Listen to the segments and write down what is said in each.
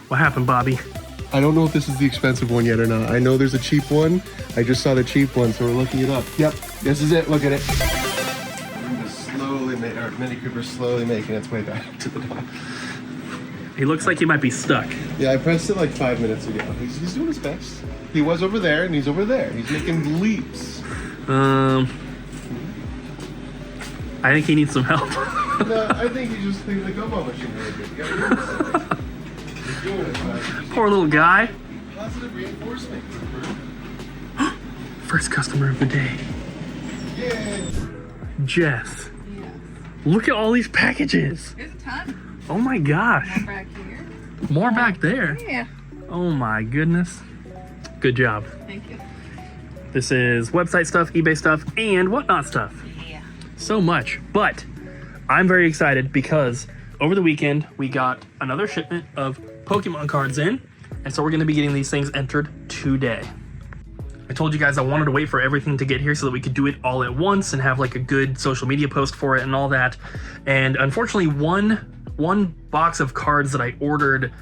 What happened, Bobby? I don't know if this is the expensive one yet or not. I know there's a cheap one. I just saw the cheap one, so we're looking it up. Yep, this is it. Look at it. Mini Cooper's slowly making its way back to the top. He looks like he might be stuck. Yeah, I pressed it like 5 minutes ago. He's doing his best. He was over there, and he's over there. He's making leaps. I think he needs some help. No, I think he just thinks the gumball machine really good. He's doing it, but Poor little guy. positive reinforcement. First customer of the day. Yeah. Jess, Yes. look at all these packages. There's a ton. Oh my gosh. More back here. More back there. Yeah. Oh my goodness. Good job. Thank you. This is website stuff, eBay stuff, and whatnot stuff. Yeah. So much. But I'm very excited because over the weekend we got another shipment of Pokemon cards in. And so we're going to be getting these things entered today. I told you guys I wanted to wait for everything to get here so that we could do it all at once and have like a good social media post for it and all that. And unfortunately, one box of cards that I ordered,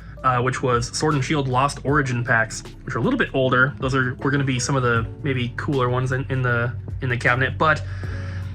which was Sword and Shield Lost Origin packs, which are a little bit older. Those were going to be some of the maybe cooler ones in the cabinet. But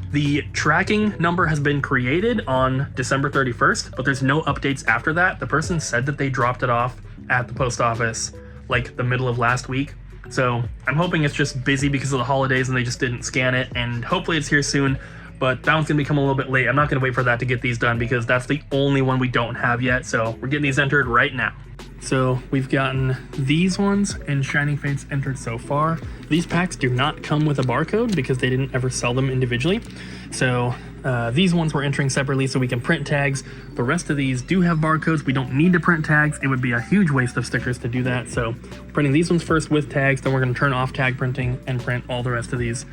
the tracking number has been created on December 31st, but there's no updates after that. The person said that they dropped it off at the post office like the middle of last week. So I'm hoping it's just busy because of the holidays and they just didn't scan it, and hopefully it's here soon, but that one's gonna become a little bit late. I'm not gonna wait for that to get these done because that's the only one we don't have yet. So we're getting these entered right now. So we've gotten these ones and Shining Fates entered so far. These packs do not come with a barcode because they didn't ever sell them individually. So these ones we're entering separately so we can print tags. The rest of these do have barcodes. We don't need to print tags. It would be a huge waste of stickers to do that. So printing these ones first with tags, then we're gonna turn off tag printing and print all the rest of these.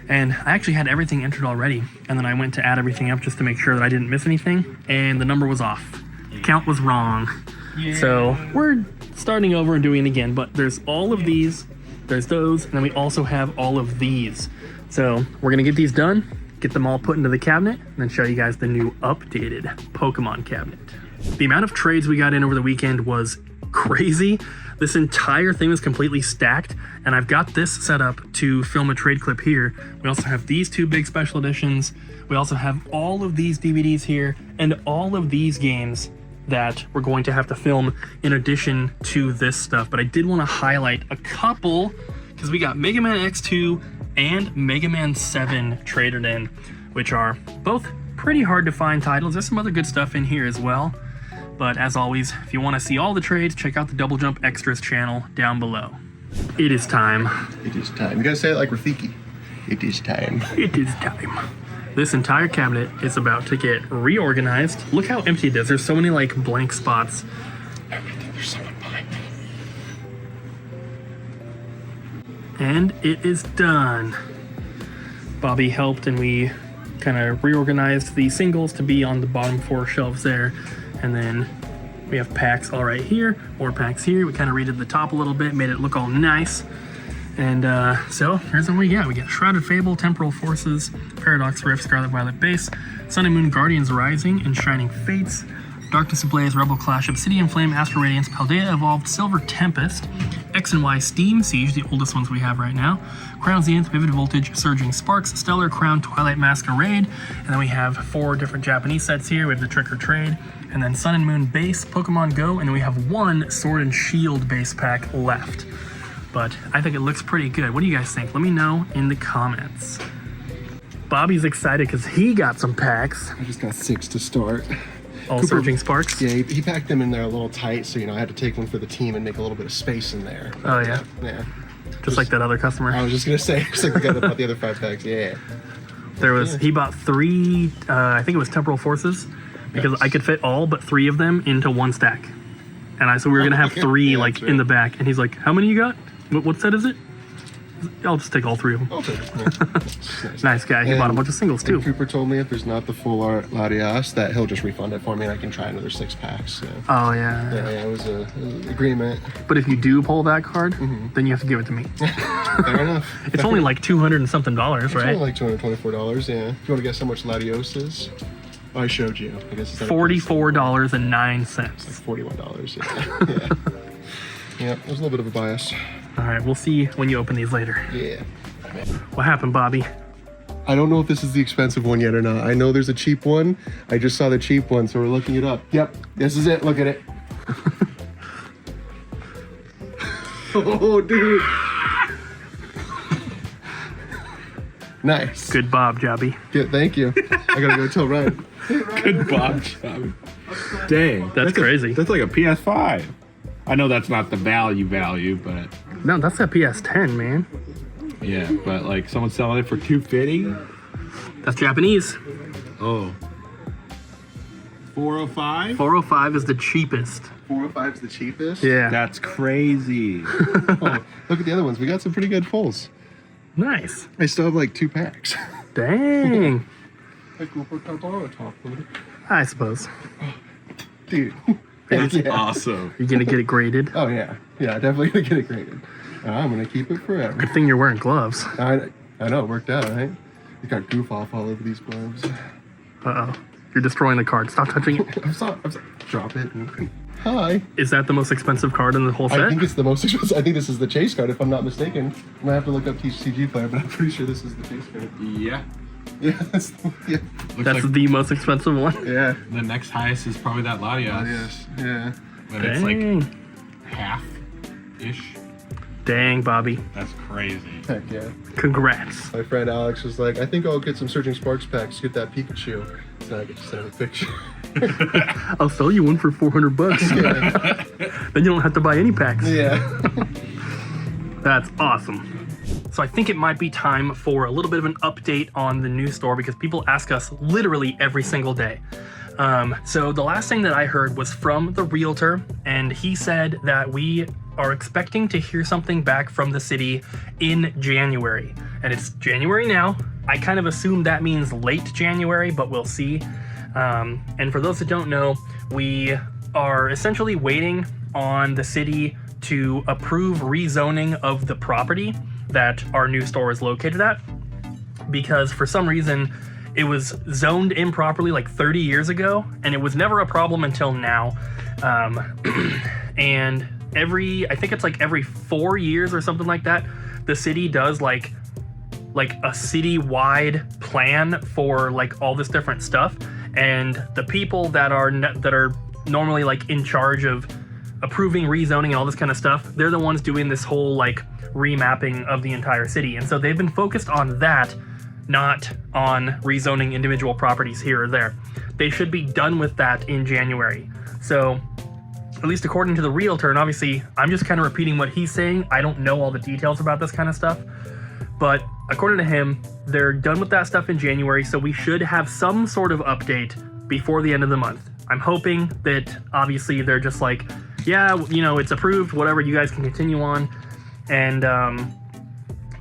And I actually had everything entered already. And then I went to add everything up just to make sure that I didn't miss anything. And the number was off. The count was wrong. Yeah. So we're starting over and doing it again, but there's all of these, there's those, and then we also have all of these. So we're gonna get these done, get them all put into the cabinet, and then show you guys the new updated Pokemon cabinet. The amount of trades we got in over the weekend was crazy. This entire thing was completely stacked, and I've got this set up to film a trade clip here. We also have these two big special editions. We also have all of these DVDs here, and all of these games that we're going to have to film in addition to this stuff. But I did want to highlight a couple because we got Mega Man X2 and Mega Man 7 traded in, which are both pretty hard to find titles. There's some other good stuff in here as well. But as always, if you want to see all the trades, check out the Double Jump Extras channel down below. It is time. It is time. You gotta say it like Rafiki. It is time. It is time. This entire cabinet is about to get reorganized. Look how empty it is. There's so many like blank spots. There's someone behind me. And it is done. Bobby helped and we kind of reorganized the singles to be on the bottom 4 shelves there. And then we have packs all right here, more packs here. We kind of redid the top a little bit, made it look all nice. And so here's what we got. We got Shrouded Fable, Temporal Forces, Paradox Rift, Scarlet Violet Base, Sun and Moon Guardians Rising, and Shining Fates, Darkness Ablaze, Rebel Clash, Obsidian Flame, Astral Radiance, Paldea Evolved, Silver Tempest, X and Y Steam Siege, the oldest ones we have right now, Crown Zenith, Vivid Voltage, Surging Sparks, Stellar Crown, Twilight Masquerade, and then we have 4 different Japanese sets here. We have the Trick or Trade, and then Sun and Moon Base, Pokemon Go, and then we have 1 Sword and Shield base pack left. But I think it looks pretty good. What do you guys think? Let me know in the comments. Bobby's excited because he got some packs. I just got 6 to start. All Cooper, Surging Sparks? Yeah, he packed them in there a little tight, so, you know, I had to take one for the team and make a little bit of space in there. Oh, yeah? Yeah. Just like that other customer? I was just going to say, just like the guy that bought the other 5 packs, yeah. There was, he bought 3, I think it was Temporal Forces, because yes. I could fit all but 3 of them into 1 stack. And so we were going to have 3 yeah, like right. in the back. And he's like, how many you got? What set is it? I'll just take all 3 of them. I'll take it. Yeah. Nice guy. He bought a bunch of singles too. Cooper told me if there's not the full Latias, that he'll just refund it for me and I can try another 6 packs. So. Oh, yeah. Yeah, it was an agreement. But if you do pull that card, then you have to give it to me. Fair enough. It's only like $200 and something, right? It's only like $224, yeah. If you want to guess how much Latios is? I showed you. I guess it's $44.09. $41. Yeah. Yeah, there's a little bit of a bias. All right, we'll see when you open these later. Yeah. What happened, Bobby? I don't know if this is the expensive one yet or not. I know there's a cheap one. I just saw the cheap one, so we're looking it up. Yep, this is it. Look at it. Oh, dude. Nice. Good Bob, Jobby. Yeah, thank you. I gotta go tell Ryan. Good Bob job. Dang, That's crazy. That's like a PS5. I know that's not the value, but No, that's a PS10, man. yeah, but like someone's selling it for $250. That's Japanese. Oh. 405? 405 is the cheapest. 405 is the cheapest? Yeah. That's crazy. Oh, look at the other ones. We got some pretty good pulls. Nice. I still have like 2 packs. Dang. I suppose. Dude. That's Yeah. awesome. You're gonna get it graded. Oh, yeah. Yeah, definitely gonna get it graded. I'm gonna keep it forever. Good thing you're wearing gloves. I know, it worked out, right? You got Goof Off all over these gloves. Uh-oh. You're destroying the card. Stop touching it. I'm sorry. Drop it. Hi. Is that the most expensive card in the whole set? I think it's the most expensive. I think this is the chase card, if I'm not mistaken. I'm gonna have to look up TCG player, but I'm pretty sure this is the chase card. Yeah. Yeah, that's That's the most expensive one. yeah. The next highest is probably that Latias. Yes. Yeah. But it's Dang. like half-ish. Dang, Bobby. That's crazy. Heck yeah. Congrats. My friend Alex was like, I think I'll get some Surging Sparks packs, get that Pikachu. So I get to send him a picture. I'll sell you one for $400. Yeah. Then you don't have to buy any packs. Yeah. That's awesome. So I think it might be time for a little bit of an update on the new store because people ask us literally every single day. So the last thing that I heard was from the realtor, and he said that we are expecting to hear something back from the city in January. And it's January now. I kind of assume that means late January, but we'll see. And for those that don't know, we are essentially waiting on the city to approve rezoning of the property that our new store is located at, because for some reason it was zoned improperly like 30 years ago, and it was never a problem until now. And I think it's like every 4 years or something like that, the city does like a city-wide plan for like all this different stuff, and the people that are normally like in charge of approving rezoning and all this kind of stuff, they're the ones doing this whole like remapping of the entire city. And so they've been focused on that, not on rezoning individual properties here or there. They should be done with that in January. So at least according to the realtor, and obviously I'm just kind of repeating what he's saying. I don't know all the details about this kind of stuff, but according to him, they're done with that stuff in January. So we should have some sort of update before the end of the month. I'm hoping that obviously they're just like, yeah, you know, it's approved, whatever, you guys can continue on. And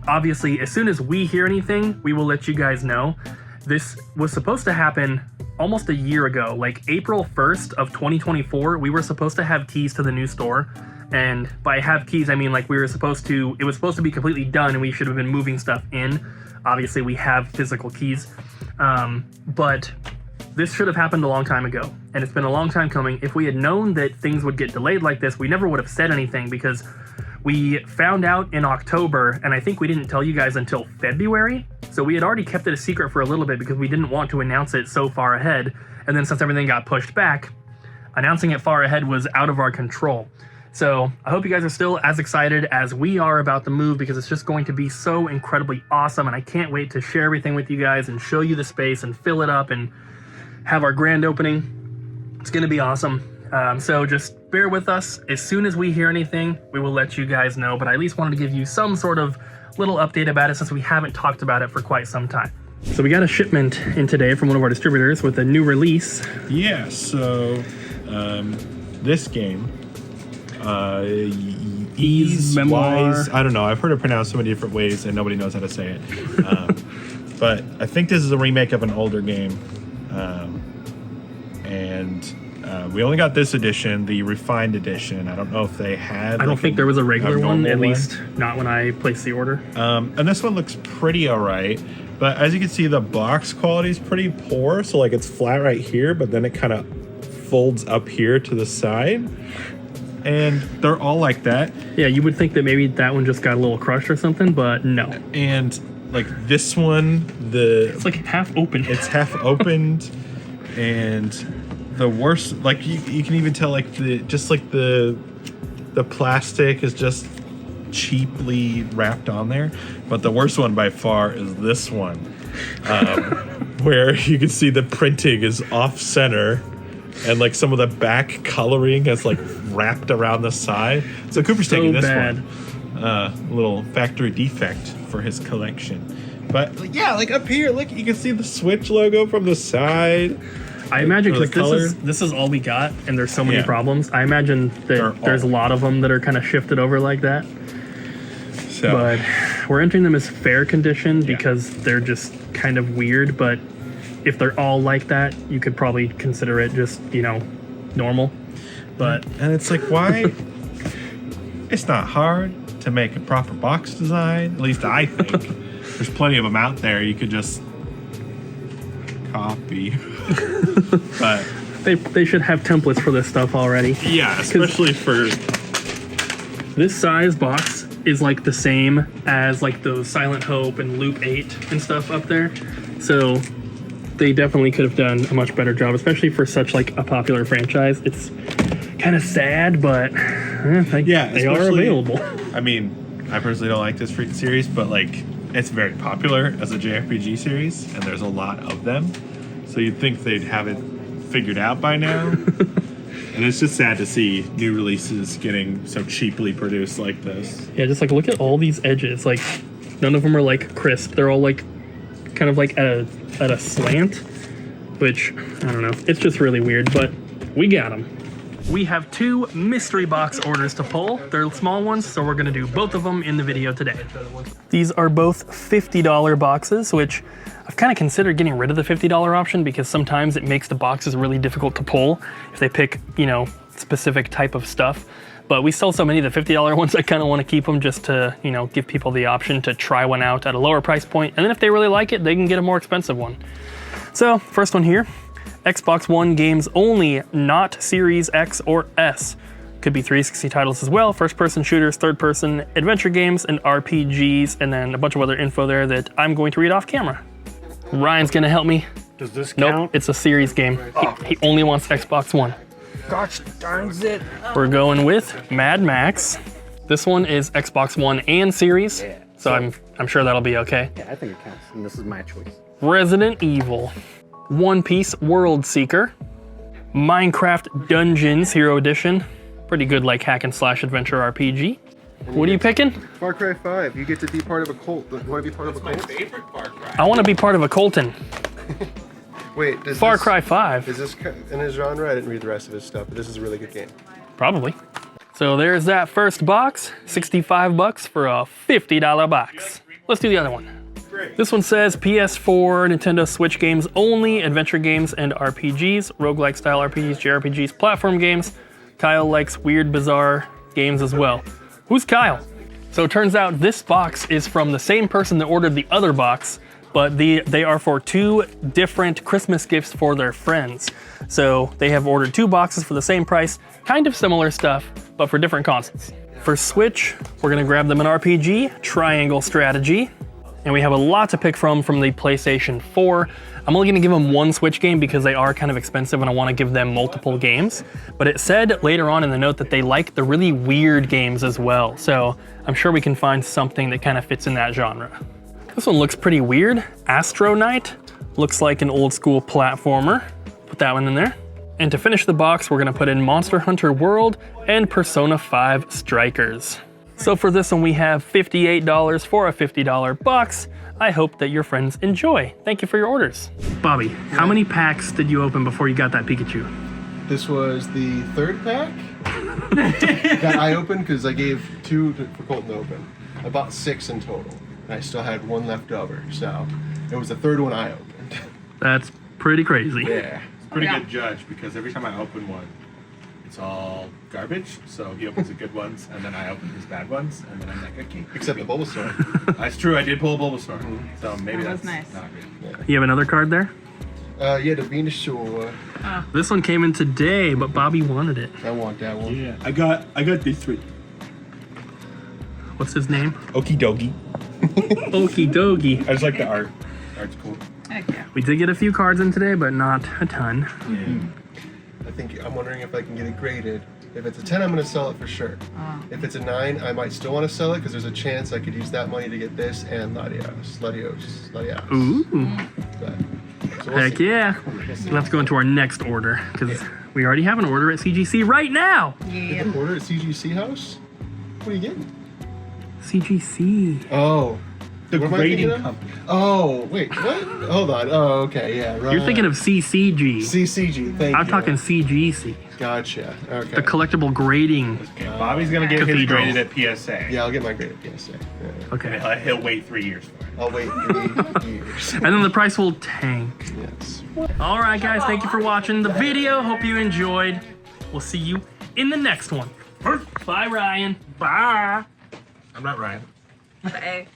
obviously, as soon as we hear anything, we will let you guys know. This was supposed to happen almost a year ago, like April 1st of 2024, we were supposed to have keys to the new store. And by have keys, I mean like it was supposed to be completely done and we should have been moving stuff in. Obviously, we have physical keys. But this should have happened a long time ago, and it's been a long time coming. If we had known that things would get delayed like this, we never would have said anything, because we found out in October, and I think we didn't tell you guys until February. So we had already kept it a secret for a little bit because we didn't want to announce it so far ahead. And then since everything got pushed back, announcing it far ahead was out of our control. So I hope you guys are still as excited as we are about the move, because it's just going to be so incredibly awesome. And I can't wait to share everything with you guys and show you the space and fill it up and have our grand opening. It's going to be awesome. So just bear with us. As soon as we hear anything, we will let you guys know. But I at least wanted to give you some sort of little update about it since we haven't talked about it for quite some time. So we got a shipment in today from one of our distributors with a new release. Yeah, so this game, Ease Memoir. Wise, I don't know. I've heard it pronounced so many different ways and nobody knows how to say it. But I think this is a remake of an older game. We only got this edition, the refined edition. I don't know if they had. I don't think there was a regular one, at least not when I placed the order. And this one looks pretty all right. But as you can see, the box quality is pretty poor. So like it's flat right here, but then it kind of folds up here to the side. And they're all like that. Yeah, you would think that maybe that one just got a little crushed or something, but no. And like this one, It's like half open. it's half opened, and the worst, like you can even tell like the plastic is just cheaply wrapped on there. But the worst one by far is this one, where you can see the printing is off center. And like some of the back coloring is like wrapped around the side. So Cooper's taking this one. Little factory defect for his collection. But like, yeah, like up here, look, you can see the Switch logo from the side. I imagine Or the because color. this is all we got, and there's so many Yeah. problems. I imagine that there's a lot of them that are kind of shifted over like that. So But we're entering them as fair condition because they're just kind of weird. But if they're all like that, you could probably consider it just, normal. But and it's like, why? It's not hard to make a proper box design. At least I think. There's plenty of them out there. You could just copy. But they should have templates for this stuff already. yeah, especially for This size box is like the same as like those Silent Hope and Loop 8 and stuff up there. So they definitely could have done a much better job, especially for such like a popular franchise. It's kind of sad, but they are available. I mean, I personally don't like this freaking series, but like it's very popular as a JRPG series, and there's a lot of them. So you'd think they'd have it figured out by now. And it's just sad to see new releases getting so cheaply produced like this. Yeah, just like look at all these edges. Like none of them are like crisp. They're all like kind of like at a slant, which I don't know. It's just really weird, but we got them. We have 2 mystery box orders to pull. They're small ones, so we're gonna do both of them in the video today. These are both $50 boxes, which I've kind of considered getting rid of the $50 option because sometimes it makes the boxes really difficult to pull if they pick, specific type of stuff. But we sell so many of the $50 ones, I kind of want to keep them just to, give people the option to try one out at a lower price point. And then if they really like it, they can get a more expensive one. So first one here, Xbox One games only, not Series X or S. Could be 360 titles as well, first person shooters, third person adventure games, and RPGs, and then a bunch of other info there that I'm going to read off camera. Ryan's gonna help me. Does this count? Nope, it's a series game. He only wants Xbox One. Gosh darn it. We're going with Mad Max. This one is Xbox One and series, Yeah. so I'm sure that'll be okay. Yeah, I think it counts, and this is my choice. Resident Evil, One Piece World Seeker, Minecraft Dungeons Hero Edition, pretty good like hack and slash adventure RPG. What are you picking? Far Cry 5. You get to be part of a cult. You want to be part of a cult? favorite Far Cry. I want to be part of a Colton. Wait, does Far this, Cry 5, Is this in his genre? I didn't read the rest of his stuff, but this is a really good game. probably. So there's that first box, $65 for a $50 box. Let's do the other one. This one says PS4, Nintendo Switch games only, adventure games and RPGs, roguelike style RPGs, JRPGs, platform games. Kyle likes weird, bizarre games as well. Who's Kyle? So it turns out this box is from the same person that ordered the other box, but they are for 2 different Christmas gifts for their friends. So they have ordered 2 boxes for the same price, kind of similar stuff, but for different consoles. For Switch, we're gonna grab them an RPG, Triangle Strategy, and we have a lot to pick from the PlayStation 4. I'm only gonna give them 1 Switch game because they are kind of expensive and I wanna give them multiple games. But it said later on in the note that they like the really weird games as well. So I'm sure we can find something that kind of fits in that genre. This one looks pretty weird. Astro Knight, looks like an old school platformer. Put that one in there. And to finish the box, we're gonna put in Monster Hunter World and Persona 5 Strikers. So for this one, we have $58 for a $50 box. I hope that your friends enjoy. Thank you for your orders. Bobby, how many packs did you open before you got that Pikachu? This was the 3rd pack that I opened because I gave 2 for Colton to open. I bought 6 in total, and I still had 1 left over. So it was the 3rd one I opened. That's pretty crazy. Yeah. Pretty good judge, because every time I open one, it's all garbage. So he opens the good ones, and then I open his bad ones, and then I'm like, okay. Except the Bulbasaur. That's true. I did pull a Bulbasaur, so maybe That was that's nice. not good. You have another card there? Yeah, the Venusaur. This one came in today, but Bobby wanted it. I want that one. Yeah, I got this one. What's his name? Okie dokie. Okie dokie. I just like the art. Art's cool. Heck yeah. We did get a few cards in today, but not a ton. I think I'm wondering if I can get it graded. If it's a 10, I'm going to sell it for sure. If it's a 9, I might still want to sell it because there's a chance I could use that money to get this and Latios. Ooh. But, so we'll Heck see. yeah. We'll have to go into our next order because we already have an order at CGC right now. You can order at CGC House? What are you getting? CGC. Oh. The What am I grading thinking of? company. Oh, wait, what? Hold on. Oh, okay, yeah, right. You're thinking of CCG. CCG, thank you. I'm talking CGC. Gotcha, okay. The collectible grading. Okay, Bobby's gonna get his Cathedral. graded at PSA. Yeah, I'll get my grade at PSA. Yeah. Okay. And he'll wait 3 years for it. I'll wait 3 years. And then the price will tank. Yes. All right, guys, thank you for watching the video. Hope you enjoyed. We'll see you in the next one. Bye, Ryan. Bye. I'm not Ryan. Hey.